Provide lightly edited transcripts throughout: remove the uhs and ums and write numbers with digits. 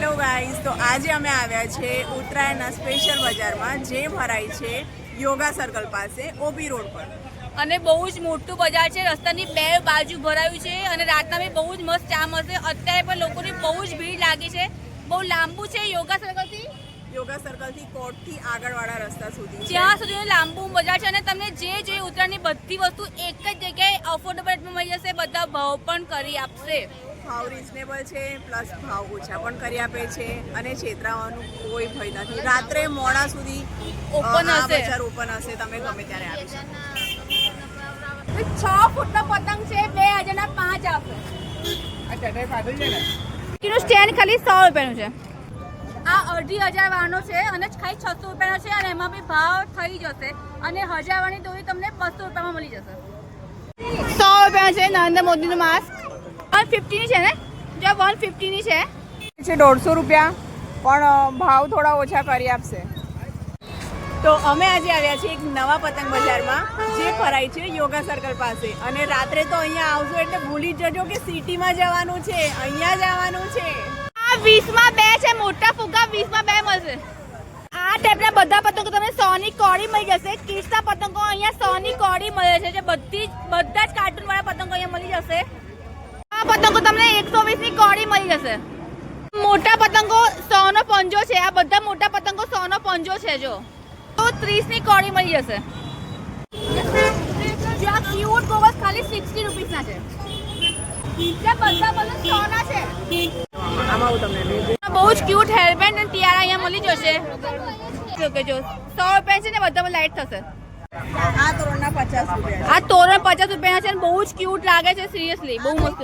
Hello guys, તો આજે અમે આવ્યા છે ઉત્તરાયણના સ્પેશિયલ બજારમાં જે ભરાય છે યોગા સર્કલ પાસે ઓબી રોડ પર. અને બહુ જ મોટું બજાર છે, રસ્તાની બે બાજુ ભરાયું છે અને રાતના બી બહુ જ મસ્ત ચા મળશે. અત્યારે પણ લોકોની બહુ જ ભીડ લાગી છે. બહુ લાંબુ છે યોગા સર્કલથી કોર્ટથી આગળવાળા રસ્તા સુધી જ્યાં સુધીનું લાંબુ બજાર છે અને તમને જે જોઈએ ઉત્તરાયણની બધી વસ્તુ એક જ જગ્યાએ અફોર્ડેબલ રેટમાં મળી જશે. બધા ભાવ પણ કરી આપશે. ભાવ રિઝનેબલ છે, પ્લસ ભાવ ઓછા પણ કરી આપે છે અને છેતરાવાનું કોઈ ભય નથી. રાત્રે મોડા સુધી ઓપન હશે, બજાર ઓપન હશે, તમે ગમે ત્યારે આવી શકો. 6 ફૂટનો પતંગ છે, 2000 ના 5 આપે. એનું સ્ટેન્ડ ખાલી 100 રૂપિયાનું છે. આ 2500 વાળનો છે અને ખાલી 600 રૂપિયાનો છે અને એમાં બી ભાવ થઈ જશે. અને 1000 વાળની દોરી તમને 200 રૂપિયામાં મળી જશે. 100 રૂપિયાનું છે નરેન્દ્ર મોદીનું માસ્ક. 150 ની છે ને, જો 150 ની છે. 150 રૂપિયા, પણ ભાવ થોડા ઓછા કરી આપશે. તો અમે આજે આવ્યા છીએ એક નવા પતંગ બજારમાં જે ભરાય છે યોગા સર્કલ પાસે. અને રાત્રે તો અહીંયા આવશો એટલે ભૂલી જ જજો કે સિટીમાં જવાનું છે, અહીંયા જવાનું છે. આ 20 માં 2 છે, મોટા ફુગ્ગા 20 માં 2 મળશે. આ ટાઈપના બધા પતંગો તમને 100 ની કોડી મળી જશે. કિસ્સા પતંગો અહીંયા 100 ની કોડી મળે છે, જે બધા જ કાર્ટૂન વાળા પતંગો અહીંયા મળી જશે. આ પતંગો તમને 120 ની કોડી મળી જશે. મોટા પતંગો 100 નો પંજો છે. આ બધા મોટા પતંગો 100 નો પંજો છે. જો તો 30 ની કોડી મળી જશે. જો આ ક્યુટ ગોગલ્સ ખાલી 60 રૂપીસ ના છે. બીજા બધા 100 ના છે. આમાં હું તમને બહુ જ ક્યુટ હેરબેન્ડ અને ટિયારા અહીંયા મળી જશે. ઓકે, જો 100 રૂપિયા છે ને, બધામાં લાઈટ થશે. આ તોરણના 50 રૂપિયા. આ તોરણ 50 રૂપિયાના છે અને બહુ જ ક્યુટ લાગે છે. સિરિયસલી બહુ મસ્ત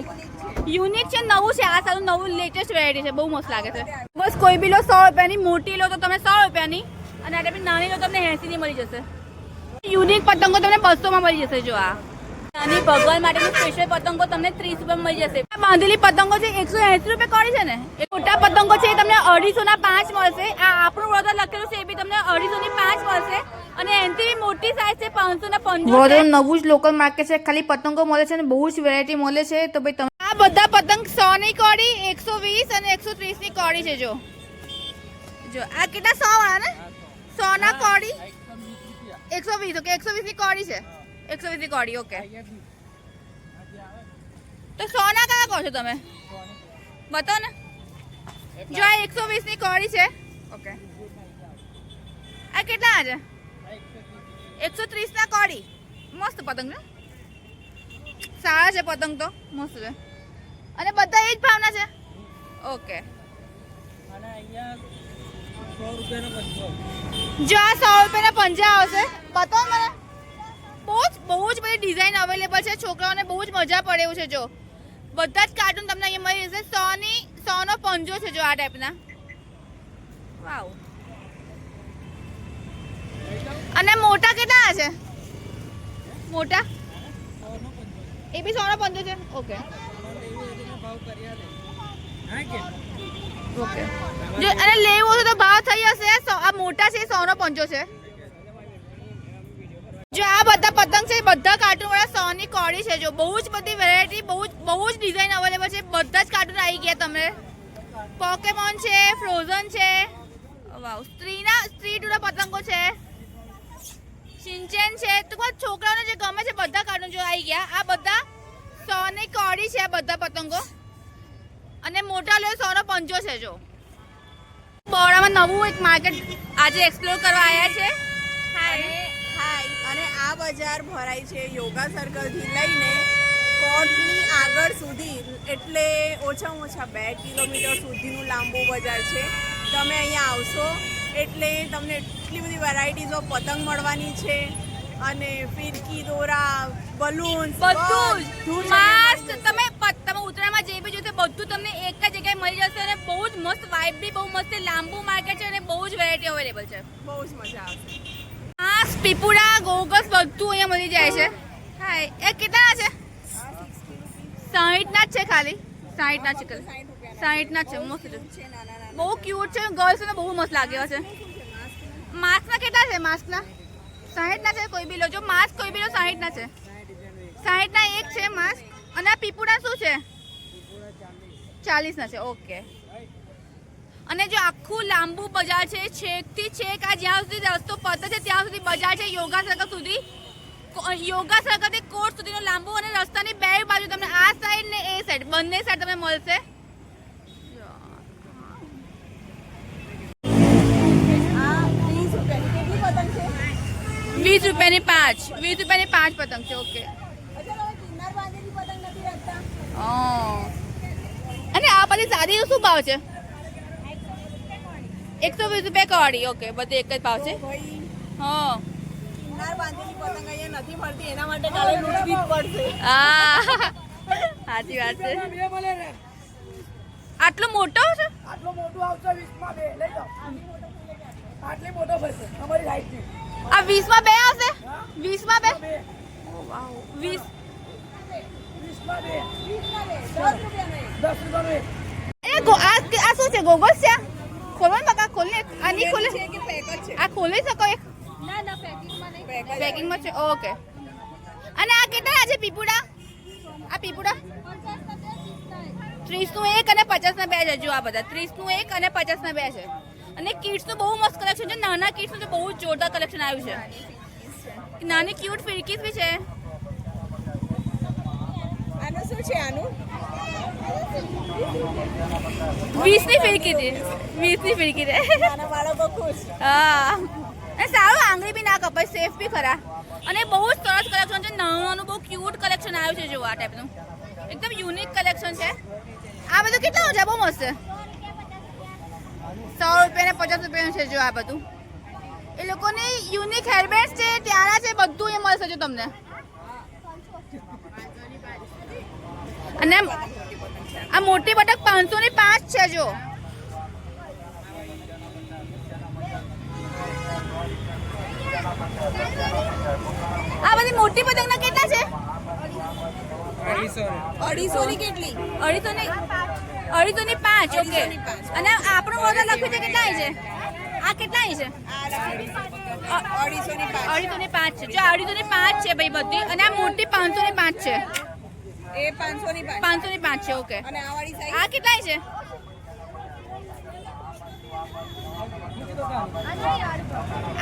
યુનિક છે, નવું છે. આ સારું નવું લેટેસ્ટ વેરાયટી છે, બહુ મસ્ત લાગે છે. બસ કોઈ બી લો 100 રૂપિયાની, મોટી લો તો તમે 100 રૂપિયાની અને આ ટાઈપની નાની લો તમને 80 ની મળી જશે. યુનિક પતંગો તમને 200 માં મળી જશે. જો આ નાની ભગવાન માટેની સ્પેશિયલ પતંગો તમને 30 રૂપિયામાં મળી જશે. આ બાંધેલી પતંગો છે 180 રૂપિયા કોડી છે ને. એ મોટા પતંગો છે તમને 250 ના 5 મળશે. આ આપણું વડોદરા લખેલું છે, એ બી તમને 250 ની 5 મળશે. અને એનાથી મોટી સાઈઝ છે 500 ના 50. વડોદરા નવું જ લોકલ માર્કેટ છે, ખાલી પતંગો મળે છે અને બહુ જ વેરાયટી મળે છે. તો ભાઈ તમે આ બધા પતંગ 100 ની કોડી, 120 અને 130 ની કોડી છે. જો આ કેટલા 100 વાળા ને, 100 ના કોડી 120. ઓકે, 120 ની કોડી છે. 120 ની કોડી. ઓકે, તો 100 ના કયા કહો છો તમે? બતાવો ને. જો આ 120 ની કોડી છે. ઓકે, આ કેટલા છે? 130 ના કોડી. મસ્ત પતંગ છે, સારા છે પતંગ તો, મસ્ત છે. અને બધા એ જ ભાવના છે. ઓકે, જો આ 100 રૂપિયાના પંજા આવશે. બતાવો મને. બહુ જ બધી ડિઝાઇન અવેલેબલ છે. છોકરાઓને બહુ જ મજા પડે એવું છે. જો બધા જ કાર્ટૂન તમને અહીંયા મળી જશે. 100 નો પંજો છે. જો આ ટાઈપના. વાવ. અને મોટા કેટલા છે? મોટા એ બી 100 નો પંજો છે. Okay, okay. જો અને લેવું હોય તો ભાવ થઈ જશે. આ મોટા છે, 100 નો પંજો છે. જો આ બધા પતંગ છે, બધા કાર્ટૂન વાળા 100 ની કોડી છે. જો બહુ જ બધી વેરાયટી, બહુ જ ડિઝાઇન અવેલેબલ છે. બધા જ કાર્ટૂન આવી ગયા. તમને પોકેમોન છે, ફ્રોઝન છે, વાવ, સ્ટ્રીટ ના પતંગો છે, શિનચેન છે. તો છોકરાઓને જે ગમે છે બધા કાર્ટૂન જો આવી ગયા. આ બધા 100 ની કોડી છે. આ બધા પતંગો અને મોટા લો 100 નો પંજો છે. જો બરોડામાં નવું એક માર્કેટ આજે એક્સપ્લોર કરવા આવ્યા છે. અને આ બજાર ભરાય છે યોગા સર્કલથી લઈને કોર્ટની આગળ સુધી, એટલે ઓછામાં ઓછા 2 કિલોમીટર સુધીનું લાંબુ બજાર છે. તમે અહીંયા આવશો એટલે તમને એટલી બધી વેરાયટીઝ ઓફ પતંગ મળવાની છે. અને ફિરકી, દોરા, બલૂન્સ, બધું જ માસ્ક. તમે ઉત્તરાયણમાં જે બી જોશે બધું તમને એક જ જગ્યાએ મળી જશે. અને બહુ જ મસ્ત વાઇબ બી બહુ મસ્ત. લાંબુ માર્કેટ છે અને બહુ જ વેરાયટી અવેલેબલ છે. બહુ જ મજા આવશે. માસ્ક, પીપુડા, ગોગલ્સ બધું અહીંયા મળી જાય છે. હાય, એ કેટલાના છે? 60 ના જ છે. ખાલી 60 ના છે. 60 ના છે. મસ્ત છે, બહુ ક્યુટ છે. ગર્લ્સ ને બહુ મસ્ત લાગે છે. માસ્ક ના કેટલા છે? માસ્ક ના 60 ના છે. કોઈ બી લો. જો માસ્ક કોઈ બી લો 60 ના છે. 60 ના એક છે માસ્ક. અને આ પીપુડા શું છે? 40 ના છે. ઓકે, અને જો આખું લાંબુ બજાર છે, છેકથી છેક આ જ્યાં સુધી રસ્તો પતે છે ત્યાં સુધી બજાર છે, યોગા સર્કલ સુધી, યોગા સર્કલથી કોર્ટ સુધીનો લાંબુ, અને રસ્તાની બે બાજુ તમને આ સાઈડ ને એ સાઈડ બંને સાઈડ તમને મળશે. આ 30 રૂપિયાની કેટલી પતંગ છે? 20 રૂપિયાની 5, 20 રૂપિયાની 5 પતંગ છે. ઓકે. અચ્છા, હવે કિન્નર બાંધેલી પતંગ નથી રાખતા? અને આ બધી સાદી શું ભાવ છે? 120 રૂપિયા કવાડી. ઓકે, બધી એક જ ભાવ છે. ભાઈ હા, કિન્નર બાંધેલી પતંગ અહીંયા નથી મળતી, એના માટે કાલે લૂંટવી જ પડશે. હા, સાચી વાત છે. આટલો મોટો છે? આટલો મોટો આવશે 20 માં બે લઈ જાઓ. આટલી મોટો પડશે અમારી હાઈટ થી. આ 20 માં બે આવશે? 20 માં બે? ઓ વાવ, 20. 20 માં બે 10 રૂપિયા નહીં. 10 રૂપિયા બે. આ શું છે? ગોગલ્સ છે? ખોલો ને બકા, ખોલ ને. આ નહીં ખોલે. છે કે પેક જ છે? આ ખોલી શકો એક? પેક જ પેકિંગમાં છે. ઓકે. અને આ કેટલા છે પીપુડા? આ પીપુડા 30 નું એક અને 50 ના બે છે. જો આ બધા 30 નું એક અને 50 ના બે છે. અને કિડ્સ નું બહુ મસ્ત કલેક્શન છે. નાના કિડ્સ નું બહુ જોરદાર કલેક્શન આવ્યું છે. નાની ક્યુટ ફિરકીસ બી છે. આનું શું છે? આનું 20 ની ફિરકી છે. 20 ની ફિરકી છે. નાના બાળકો ખુશ. હા, અને સારું, આંગળી બી ના કપાય, સેફ બી ખરા. અને બહુ જ સરસ કલેક્શન છે. નાનું બહુ ક્યુટ કલેક્શન આવ્યું છે. જો આ ટાઈપનું એકદમ યુનિક કલેક્શન છે. આ બધું કેટલા છે? બહુ મસ્ત છે. 100 રૂપિયા ને 50 રૂપિયાનું છે. જો આ બધું એ લોકોને યુનિક હેરબેન્ડ છે, ત્યારા છે, બધું એ મળશે જો તમને. અને આ મોટી બટક 500 ની 5 છે. જો આ બધી મોટી પતંગના કેટલા છે? 250 ની કેટલી? 250 ની 5. ઓકે. અને આપણું ઓર્ડર લખ્યું છે કેટલા છે? આ કેટલા છે? 250 ની 5. 250 ની 5 છે. જો 250 ની 5 છે ભાઈ બધી. અને આ મોટી 500 ની 5 છે. એ 500 ની 5. 500 ની 5 છે. ઓકે. અને આ વાળી સાઈઝ આ કેટલા છે?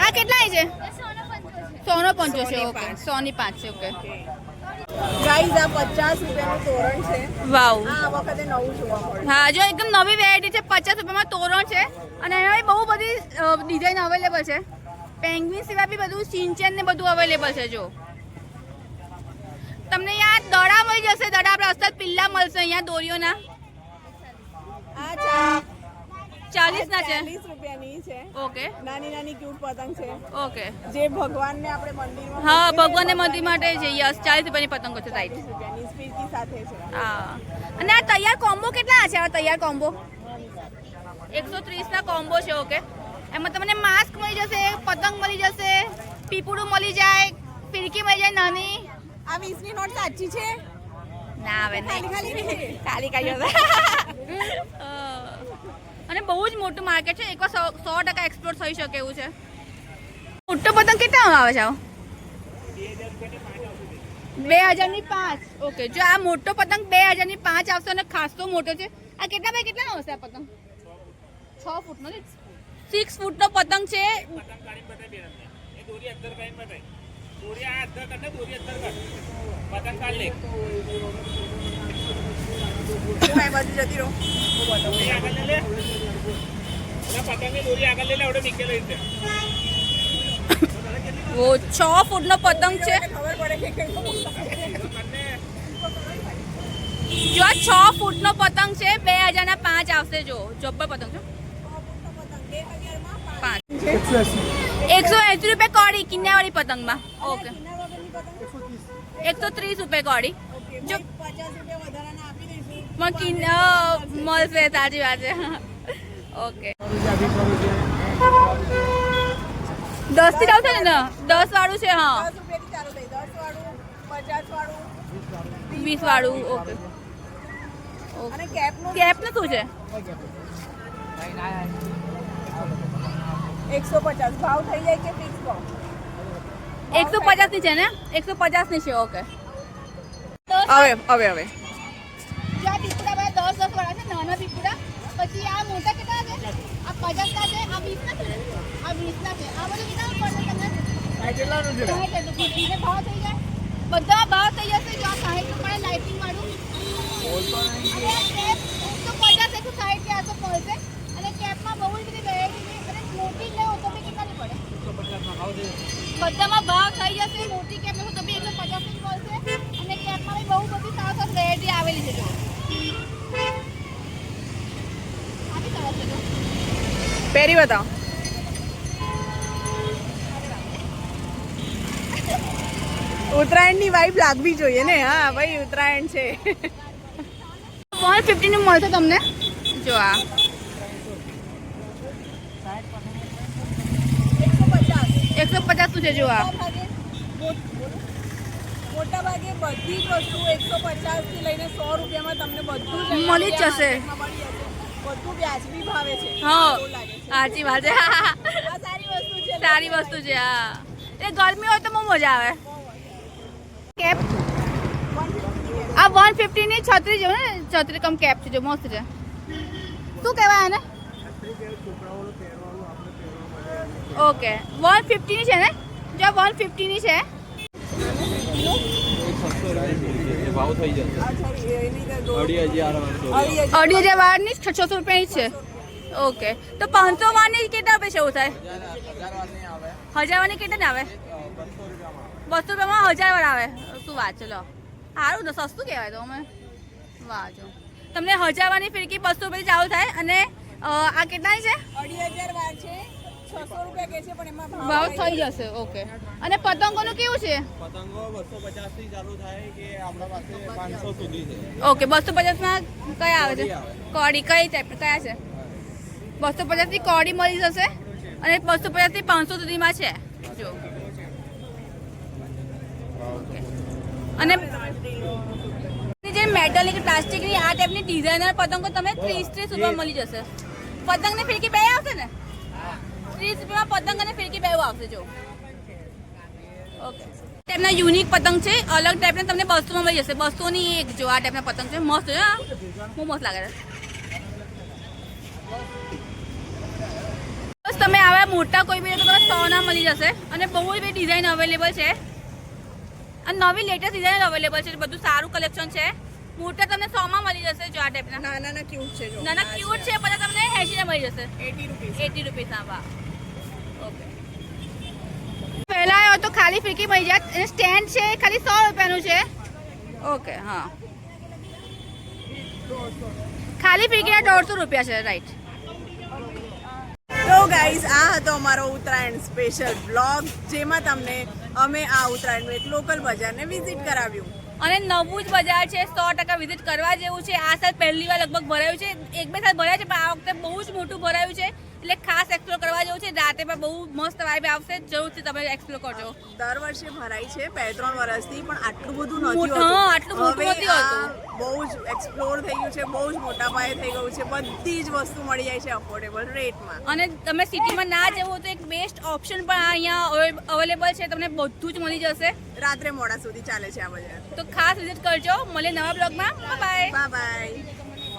આ કેટલા છે? 100 છે. ઓકે. 100 ની 5 છે. ઓકે. ગાઈઝ આ 50 રૂપિયાનું તોરણ છે. વાવ. આ વખતે નવું જોવા મળ્યું. હા, જો એકદમ નવી વેરાયટી છે. 50 રૂપિયામાં તોરણ છે. અને એમાં બહુ બધી ડિઝાઇન અવેલેબલ છે. પેંગ્વિન સિવાય બી બધું સિંચન ને બધું અવેલેબલ છે. જો તમને અહીંયા દડા મળી જશે. દડા આપણા અસ્તર પિલ્લા મળશે અહીંયા દોરીઓના. આ ચા 40 ના છે. 40 રૂપિયાની છે. ઓકે. નાની નાની ક્યુટ પતંગ છે, ઓકે. જે ભગવાનને આપણે મંદિરમાં હા, મૂકીએ ને ભગવાનને મંદિર માટે છે. યસ, 40 રૂપિયાની પતંગો છે. રાઈટ. 40 રૂપિયાની સ્ફીરકી સાથે છે. હા. અને આ તૈયાર કોમ્બો કેટલા છે? આ તૈયાર કોમ્બો 130 ના કોમ્બો છે. ઓકે. એમાં તમને માસ્ક મળી જશે, પતંગ મળી જશે, પીપુડું મળી જાય, ફિરકી મળી જાય નાની. આ 20 ની નોટ સાચી છે? ના આવે ખાલી ખાલી નહીં. નહીં. ખાલી ખાલી હશે. અને બહુ જ મોટું માર્કેટ છે. એકવાર 100% એક્સપ્લોર થઈ શકે એવું છે. મોટો પતંગ કેટલા આવે છે? 2000 ની 5. ઓકે. જો આ મોટો પતંગ 2000 ની 5 આવશે અને ખાસો મોટો છે. આ કેટલા બાય કેટલાનો હશે આ પતંગ? 6 ફૂટનો ને 6 ફૂટનો પતંગ છે. હું આ બાજુ જતી રહું. ઓ 6 ફૂટનો પતંગ છે. ખબર પડે કે કઈ જો આ 6 ફૂટનો પતંગ છે. 2000 ના 5 આવશે. જો જબ્બર પતંગ છે. 5 180 રૂપિયા કોડી કિન્યાવાળી પતંગમાં. ઓકે. 130 રૂપિયા કોડી. જો 50 રૂપિયા વધારાના આપી દઈશું. મળશે. સાચી વાત છે. ઓકે. 10 થી ચાલુ થાય ને? 10 વાળું છે. હા, 10 રૂપિયાથી ચાલુ થઈ. 10 વાળું, 50 વાળું, 20 વાળું. ઓકે. અને કેપનું કેપનું શું છે? 150 ભાવ થઈ જાય કે ફિક્સ ભાવ? 150 ની છે ને? 150 ની છે. ઓકે. હવે જો આ પીપુડા બધા 10 વાળા છે. નાના પીપુડા. પછી આ મોટા કેટલા છે? આ 50 ના છે, આ 20 ના છે ને? આ 20 ના છે. આ બધું કેટલા પડશે તમને? 60 રૂપિયા. એટલે ભાવ થઈ જાય. બધા ભાવ થઈ જશે. જો આ 60 રૂપિયા લાઇટિંગ વાળું. અને આ કેપ 150 160 કે આસો પડશે. અને કેપમાં બહુ જ બધી વેરાયટી છે. અને મોટી લેવો તો બી કેટલાની પડે? 150 બધામાં ભાવ થઈ જશે. મોટી કેપ લેવો તો બી 150 ની પડશે. અને કેપમાં બી બહુ બધી સારી સારી વેરાયટી આવેલી છે. જો આ બી સરસ છે. જો પહેરી બતાવો. ઉત્તરાયણની વાઇબ લાગવી જોઈએ ને. હા ભાઈ ઉત્તરાયણ છે. 150 નું મળશે તમને. જો આ 150 નું છે. જો આ મોટા ભાગે બધી જ વસ્તુ 150 થી લઈને 100 રૂપિયામાં તમને બધું જ મળી જ જશે. બધું વ્યાજબી ભાવે છે. હા એવું લાગે છે. સાચી વાત છે. આ સારી વસ્તુ છે. સારી વસ્તુ છે. હા એ ગરમી હોય તો બહુ મજા આવે. કેપ આ 150 ની છત્રી જો ને, છત્રી કમ કેપ છે. જો મસ્ત છે. શું કહેવાય આને? ઓકે 150 ની છે ને? જો 150 ની છે. ભાવ થઈ જશે અચ્છા, એની તો 2500 2,500 વાળની 600 રૂપિયાની જ છે. ઓકે તો 500 વાળની કેટલા રૂપિયા છે? એવું થાય 1000 વાળની કેટલા આવે? 200 રૂપિયામાં 1000 વાર આવે. શું વાત છે? લો સારું ને, સસ્તું કહેવાય તો અમે. વાહ જો તમને 1000 વાળની ફિરકી 200 રૂપિયાથી ચાલુ થાય. અને આ કેટલાની છે? 2500 વાર છે. 600 રૂપિયા કે છે પણ એમાં ભાવ થઈ જશે. ઓકે અને પતંગોનું કેવું છે? પતંગો 250 થી ચાલુ થાય કે આપણા પાસે 500 સુધી છે. ઓકે 250 માં કયા આવે છે? કોડી કઈ ટાઈપ કયા છે? 250 થી કોડી મળી જશે. અને 250 થી 500 સુધીમાં છે. જો અને જે મેટલની કે પ્લાસ્ટિકની આ ટાઈપની ડિઝાઇનર પતંગો તમને 30 રૂપિયામાં મળી જશે. પતંગ ને ફિરકી બે આવશે ને? 30 રૂપિયામાં પતંગ અને ફિરકી બે આવશે. જો ઓકે ટાઈપના યુનિક પતંગ છે. અલગ ટાઈપના તમને 200 માં મળી જશે. 200 ની એક. જો આ ટાઈપના પતંગ છે. મસ્ત છે. હા બહુ મસ્ત લાગે છે. બસ તમે આવા મોટા કોઈ બી તો તમે 100 ના મળી જશે. અને બહુ જ બધી ડિઝાઇન અવેલેબલ છે. અને નવી લેટેસ્ટ ડિઝાઇન અવેલેબલ છે. બધું સારું કલેક્શન છે. મોટા તમને 100 માં મળી જશે. જો આ ટાઈપના નાના ક્યુટ છે. જો નાના ક્યુટ છે. બધા તમને 80 માં મળી જશે. 80 રૂપિયા. 80 રૂપિયા. વાહ ઓકે. પહેલા આવ્યો તો ખાલી ફિરકી મળી જાય. અને સ્ટેન્ડ છે ખાલી 100 રૂપિયાનું છે. ઓકે હા ખાલી ફિરકીના 150 રૂપિયા છે. રાઈટ. તો ગાઈઝ આ હતો અમારો ઉત્તરાયણ સ્પેશિયલ બ્લોગ, જેમાં તમને અમે આ ઉત્તરાયણનું એક લોકલ બજારને વિઝિટ કરાવ્યું. અને નવું જ બજાર છે. 100% વિઝિટ કરવા જેવું છે. આ સાલ પહેલી વાર લગભગ ભરાયું છે. એક બે સાલ ભરાય છે પણ આ વખતે બહુ જ મોટું ભરાયું છે. એટલે ખાસ એક્સપ્લોર કરવા જેવું છે. રાતે પણ બહુ મસ્ત વાઇબ આવશે. જરૂરથી તમે એક્સપ્લોર કરજો. દર વર્ષે ભરાય છે 2-3 વર્ષથી, પણ આટલું બધું નથી મોટું, હોતું. હા, આટલું મોટું હવે નથી હોતું. આ બહુ જ એક્સપ્લોર થઈ ગયું છે. બહુ જ મોટા પાયે થઈ ગયું છે. બધી જ વસ્તુ મળી જાય છે અફોર્ડેબલ રેટમાં. અને તમે સિટીમાં ના જવું હોય તો એક બેસ્ટ ઓપ્શન પણ અહીંયા અવેલેબલ છે. તમને બધું જ મળી જશે. રાત્રે મોડા સુધી ચાલે છે આ બજાર. તો ખાસ વિઝિટ કરજો. મળીએ નવા બ્લોગમાં. બાય. Bye bye.